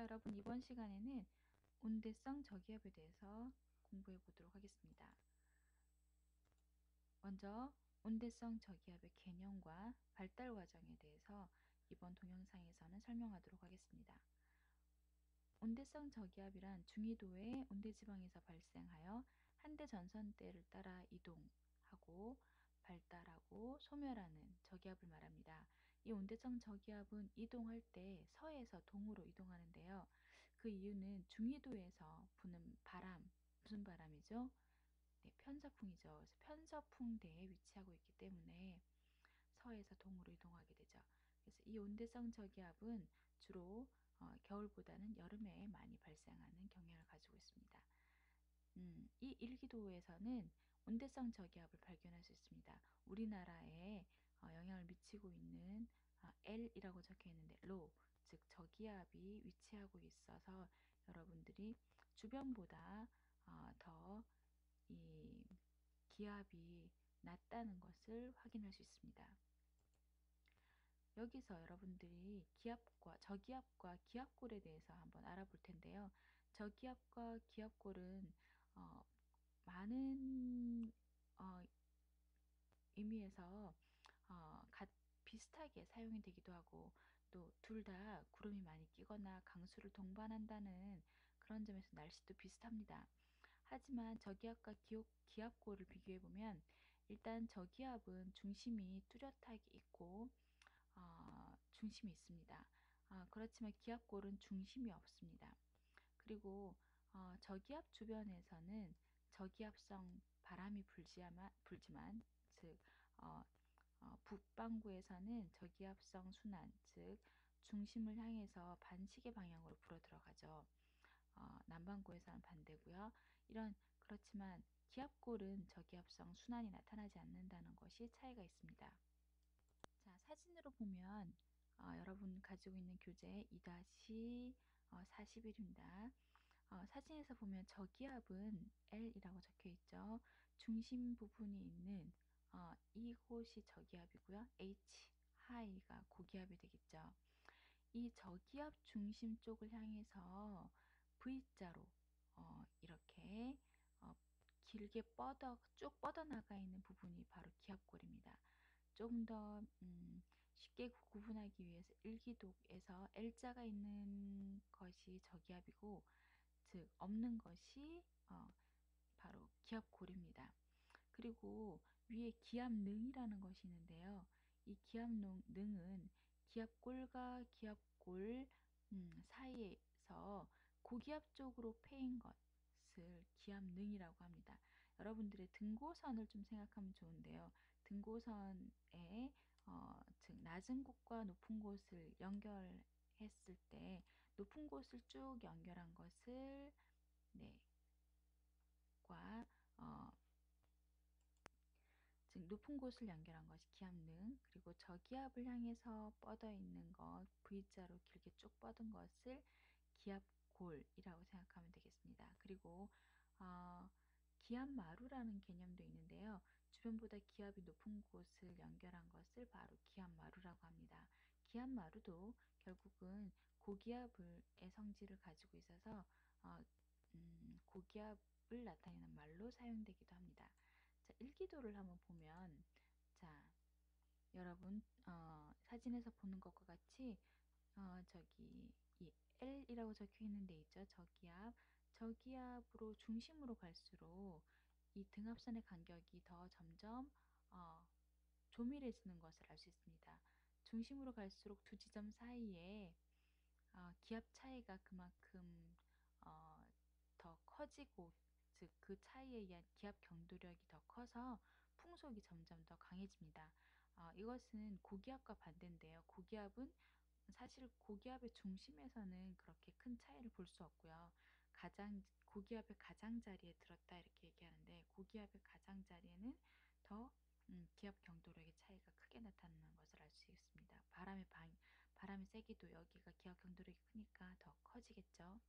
여러분 이번 시간에는 온대성 저기압에 대해서 공부해 보도록 하겠습니다. 먼저 온대성 저기압의 개념과 발달 과정에 대해서 이번 동영상에서는 설명하도록 하겠습니다. 온대성 저기압이란 중위도의 온대지방에서 발생하여 한대 전선대를 따라 이동하고 발달하고 소멸하는 저기압을 말합니다. 이 온대성 저기압은 이동할 때 서에서 동으로 이동하는데요. 그 이유는 중위도에서 부는 바람, 무슨 바람이죠? 네, 편서풍이죠. 그래서 편서풍대에 위치하고 있기 때문에 서에서 동으로 이동하게 되죠. 그래서 이 온대성 저기압은 주로 겨울보다는 여름에 많이 발생하는 경향을 가지고 있습니다. 이 일기도에서는 온대성 저기압을 발견할 수 있습니다. 우리나라에 영향을 미치고 있는 L이라고 적혀 있는데 low, 즉 저기압이 위치하고 있어서 여러분들이 주변보다 더 이 기압이 낮다는 것을 확인할 수 있습니다. 여기서 여러분들이 기압과 저기압과 기압골에 대해서 한번 알아볼 텐데요. 저기압과 기압골은 많은 의미에서 비슷하게 사용이 되기도 하고 또 둘 다 구름이 많이 끼거나 강수를 동반한다는 그런 점에서 날씨도 비슷합니다. 하지만 저기압과 기압골을 비교해 보면 일단 저기압은 중심이 뚜렷하게 있고 중심이 있습니다. 그렇지만 기압골은 중심이 없습니다. 그리고 저기압 주변에서는 저기압성 바람이 불지만 즉 북반구에서는 저기압성 순환, 즉 중심을 향해서 반시계 방향으로 불어 들어가죠. 남반구에서는 반대고요. 그렇지만 기압골은 저기압성 순환이 나타나지 않는다는 것이 차이가 있습니다. 자, 사진으로 보면 여러분 가지고 있는 교재 2-41입니다. 사진에서 보면 저기압은 L이라고 적혀 있죠. 중심 부분이 있는 이곳이 저기압이고요. H, 하이가 고기압이 되겠죠. 이 저기압 중심 쪽을 향해서 V자로 이렇게 길게 쭉 뻗어나가 있는 부분이 바로 기압골입니다. 좀 더 쉽게 구분하기 위해서 일기독에서 L자가 있는 것이 저기압이고 즉 없는 것이 바로 기압골입니다. 그리고 위에 기압능이라는 것이 있는데요. 이 기압능은 기압골과 기압골 사이에서 고기압 쪽으로 패인 것을 기압능이라고 합니다. 여러분들의 등고선을 좀 생각하면 좋은데요. 등고선에 즉 낮은 곳과 높은 곳을 연결했을 때 높은 곳을 쭉 연결한 것을 즉 높은 곳을 연결한 것이 기압능, 그리고 저기압을 향해서 뻗어 있는 것, V자로 길게 쭉 뻗은 것을 기압골이라고 생각하면 되겠습니다. 그리고 기압마루라는 개념도 있는데요. 주변보다 기압이 높은 곳을 연결한 것을 바로 기압마루라고 합니다. 기압마루도 결국은 고기압의 성질을 가지고 있어서 고기압을 나타내는 말로 사용되기도 합니다. 자, 일기도를 한번 보면, 자, 여러분 사진에서 보는 것과 같이 저기 이 L이라고 적혀 있는 데 있죠. 저기압으로 중심으로 갈수록 이 등압선의 간격이 더 점점 조밀해지는 것을 알 수 있습니다. 중심으로 갈수록 두 지점 사이에 기압 차이가 그만큼 더 커지고 즉 그 차이에 의한 기압 경도력이 더 커서 풍속이 점점 더 강해집니다. 이것은 고기압과 반대인데요. 고기압은 사실 고기압의 중심에서는 그렇게 큰 차이를 볼 수 없고요. 고기압의 가장자리에 들었다 이렇게 얘기하는데 고기압의 가장자리에는 더 기압 경도력의 차이가 크게 나타나는 것을 알 수 있습니다. 바람의 세기도 여기가 기압 경도력이 크니까 더 커지겠죠.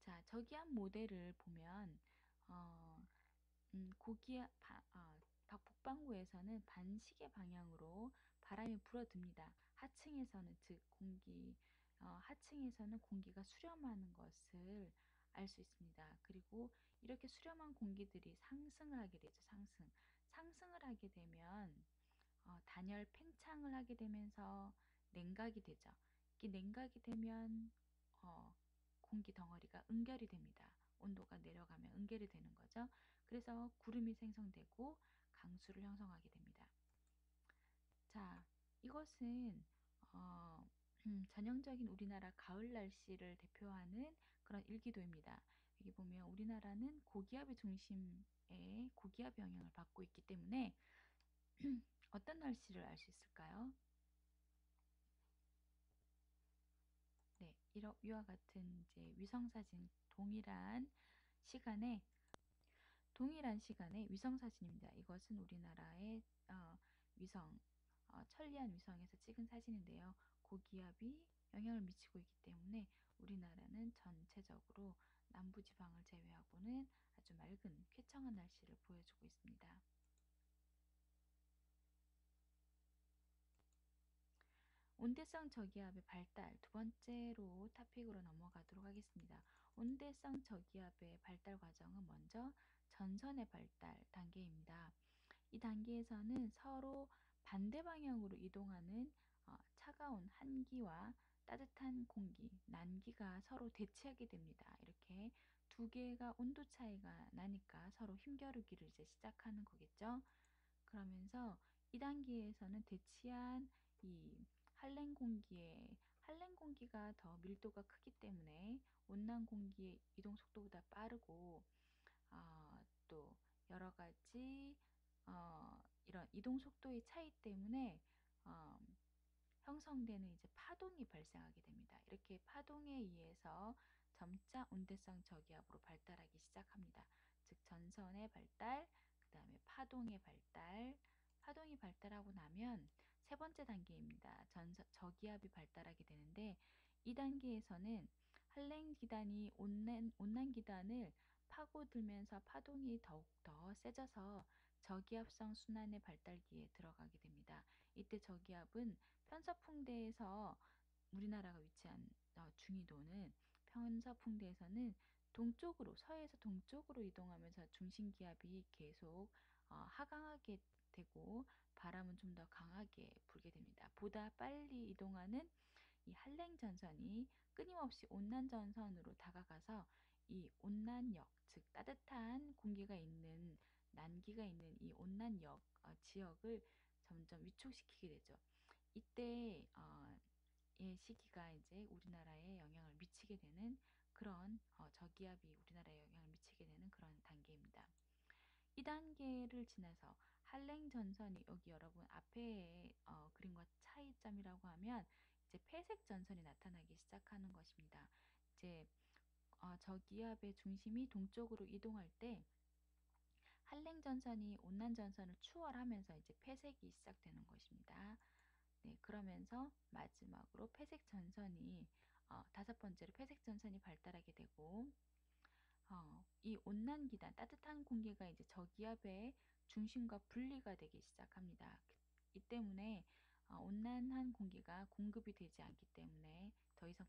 자, 저기압 모델을 보면 북반구에서는 반시계 방향으로 바람이 불어듭니다. 하층에서는 즉 공기 하층에서는 공기가 수렴하는 것을 알 수 있습니다. 그리고 이렇게 수렴한 공기들이 상승을 하게 되죠. 상승을 하게 되면 단열 팽창을 하게 되면서 냉각이 되죠. 이게 냉각이 되면 어, 공기 덩어리가 응결이 됩니다. 온도가 내려가면 응결이 되는 거죠. 그래서 구름이 생성되고 강수를 형성하게 됩니다. 자, 이것은 어, 전형적인 우리나라 가을 날씨를 대표하는 그런 일기도입니다. 여기 보면 우리나라는 고기압의 중심에 고기압 영향을 받고 있기 때문에 어떤 날씨를 알 수 있을까요? 네, 이와 같은 이제 위성 사진 시간에 동일한 시간에 위성 사진입니다. 이것은 우리나라의 위성 천리안 위성에서 찍은 사진인데요. 고기압이 영향을 미치고 있기 때문에 우리나라는 전체적으로 남부지방을 제외하고는 아주 맑은 쾌청한 날씨를 보여주고 있습니다. 온대성 저기압의 발달 두 번째로 토픽으로 넘어가도록 하겠습니다. 온대성 저기압의 발달 과정은 먼저 전선의 발달 단계입니다. 이 단계에서는 서로 반대 방향으로 이동하는 차가운 한기와 따뜻한 공기, 난기가 서로 대치하게 됩니다. 이렇게 두 개가 온도 차이가 나니까 서로 힘겨루기를 이제 시작하는 거겠죠. 그러면서 이 단계에서는 대치한 이 한랭 공기가 더 밀도가 크기 때문에 온난 공기의 이동 속도보다 빠르고 또 여러 가지 이런 이동 속도의 차이 때문에 어, 형성되는 이제 파동이 발생하게 됩니다. 이렇게 파동에 의해서 점차 온대성 저기압으로 발달하기 시작합니다. 즉 전선의 발달, 그 다음에 파동의 발달, 파동이 발달하고 나면 세 번째 단계입니다. 저기압이 발달하게 되는데 이 단계에서는 한랭 기단이 온난 기단을 파고들면서 파동이 더욱더 세져서 저기압성 순환의 발달기에 들어가게 됩니다. 이때 저기압은 편서풍대에서 우리나라가 위치한 중위도는 편서풍대에서는 동쪽으로 서해에서 동쪽으로 이동하면서 중심기압이 계속 하강하게 되고 바람은 좀 더 강하게 불게 됩니다. 보다 빨리 이동하는 이 한랭 전선이 끊임없이 온난 전선으로 다가가서 이 온난역, 즉 따뜻한 공기가 있는 난기가 있는 이 온난역 지역을 점점 위축시키게 되죠. 이때 의 시기가 이제 우리나라에 영향을 미치게 되는 그런 저기압이 우리나라에 영향을 미치게 되는 그런 단계입니다. 이 단계를 지나서 한랭 전선이 여기 여러분 앞에 그림과 차이점이라고 하면 이제 폐색 전선이 나타나기 시작하는 것입니다. 이제 저기압의 중심이 동쪽으로 이동할 때 한랭 전선이 온난 전선을 추월하면서 이제 폐색이 시작되는 것입니다. 네, 그러면서 마지막으로 폐색 전선이 다섯 번째로 폐색 전선이 발달하게 되고 이 온난 기단, 따뜻한 공기가 이제 저기압의 중심과 분리가 되기 시작합니다. 이 때문에 온난한 공기가 공급이 되지 않기 때문에 더 이상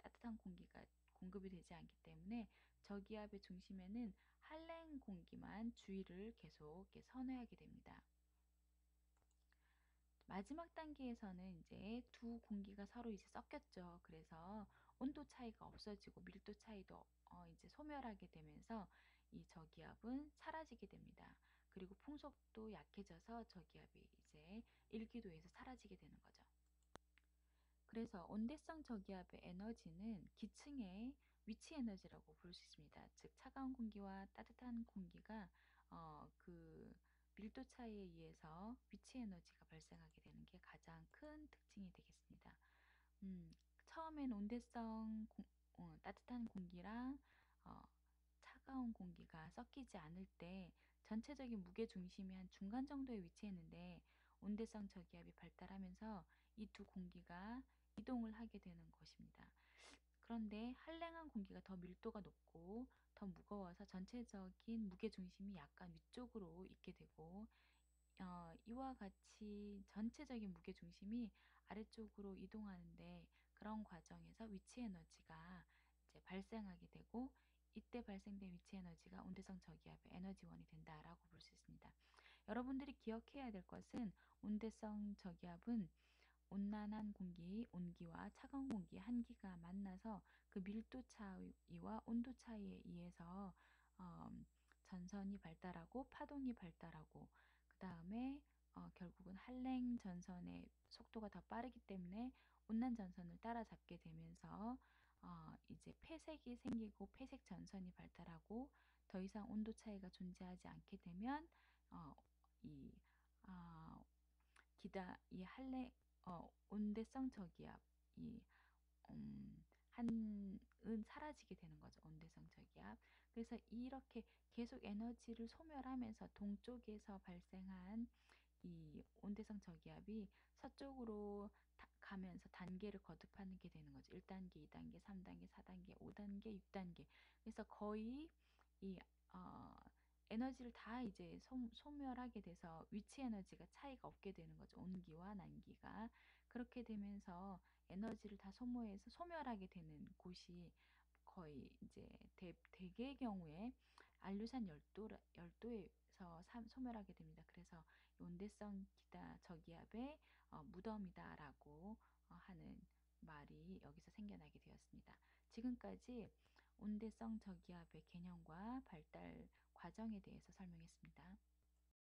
따뜻한 공기가 공급이 되지 않기 때문에 저기압의 중심에는 한랭 공기만 주위를 계속 선회하게 됩니다. 마지막 단계에서는 이제 두 공기가 서로 이제 섞였죠. 그래서 온도 차이가 없어지고 밀도 차이도 이제 소멸하게 되면서 이 저기압은 사라지게 됩니다. 그리고 풍속도 약해져서 저기압이 이제 일기도에서 사라지게 되는 거죠. 그래서 온대성 저기압의 에너지는 기층의 위치 에너지라고 부를 수 있습니다. 즉 차가운 공기와 따뜻한 공기가 그 밀도 차이에 의해서 위치 에너지가 발생하게 되는 게 가장 큰 특징이 되겠습니다. 처음엔 따뜻한 공기랑 어, 차가운 공기가 섞이지 않을 때 전체적인 무게 중심이 한 중간 정도에 위치했는데 온대성 저기압이 발달하면서 이 두 공기가 이동을 하게 되는 것입니다. 그런데 한랭한 공기가 더 밀도가 높고 더 무거워서 전체적인 무게 중심이 약간 위쪽으로 있게 되고 이와 같이 전체적인 무게 중심이 아래쪽으로 이동하는데 그런 과정에서 위치 에너지가 이제 발생하게 되고 이때 발생된 위치 에너지가 온대성 저기압의 에너지원이 된다라고 볼 수 있습니다. 여러분들이 기억해야 될 것은 온대성 저기압은 온난한 공기, 온기와 차가운 공기, 한기가 만나서 그 밀도 차이와 온도 차이에 의해서 어, 전선이 발달하고 파동이 발달하고 그 다음에 결국은 한랭 전선의 속도가 더 빠르기 때문에 온난 전선을 따라잡게 되면서 이제 폐색이 생기고 폐색 전선이 발달하고 더 이상 온도 차이가 존재하지 않게 되면 어, 이 아, 이 온대성 저기압 이 한은 사라지게 되는 거죠. 온대성 저기압. 그래서 이렇게 계속 에너지를 소멸하면서 동쪽에서 발생한 이 온대성 저기압이 서쪽으로 가면서 단계를 거듭하는 게 되는 거죠. 1단계, 2단계, 3단계, 4단계, 5단계, 6단계. 그래서 거의 이 에너지를 다 이제 소멸하게 돼서 위치 에너지가 차이가 없게 되는 거죠. 온기와 난기가. 그렇게 되면서 에너지를 다 소모해서 소멸하게 되는 곳이 거의 이제 대개의 경우에 알류산 열도에서 소멸하게 됩니다. 그래서 온대성 기다 저기압의 무덤이다라고 하는 말이 여기서 생겨나게 되었습니다. 지금까지 온대성 저기압의 개념과 발달 과정에 대해서 설명했습니다.